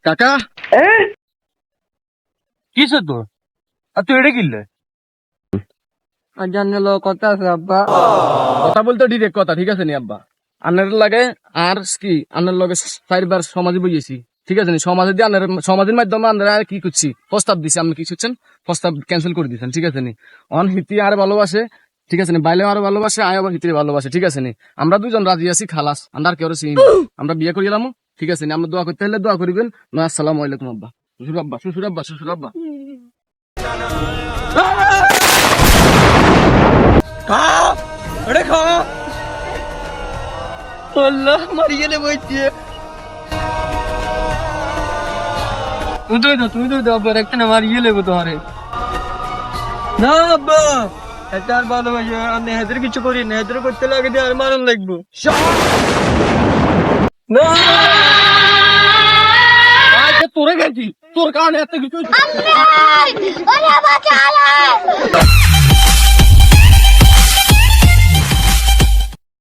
কাকা কিসে তোর আর তুই এটা কিনলে জানলো কথা আছে আব্বা। কথা বলতে ডিরেক্ট কথা, ঠিক আছে নি আব্বা? আন্নার লাগে আর কি আন্নার লগে 4বার সমাজে বইয়েছি, ঠিক আছে নি? সমাজে দিয়ে আন্নার সমাজের মাধ্যমে আন্নারা আর কি করছি, প্রস্তাব দিছি, আপনি কি করছেন? প্রস্তাব ক্যান্সেল করে দিচ্ছেন, ঠিক আছে নি? অন হিতি আর ভালোবাসে, ঠিক আছে নি? বাইলে আরো ভালোবাসে, আয় আবার হিতির ভালোবাসে, ঠিক আছে নি? আমরা দুজন রাজি আছি, খালাস। আর কেউ চিনি না। আমরা বিয়ে করে এলাম, ঠিক আছে নি? আমরা দোয়া করতে হলে দোয়া করিবেন। আসসালামু আলাইকুম আব্বা। শ্বশুর আব্বা, শ্বশুর আব্বা, শ্বশুর আব্বা। আল্লাহ মারিয়ে নেবো তুমি তো আব্বা একটা না মারিয়ে নেবো তোমারে। না আব্বা এটা আর ভালোবাসে আমি হেদের কিছু করি না, হেদের করতে লাগে দিয়ে আর মারণ লাগবো না। তোরে গেছি তোর কারণে এত কিছু।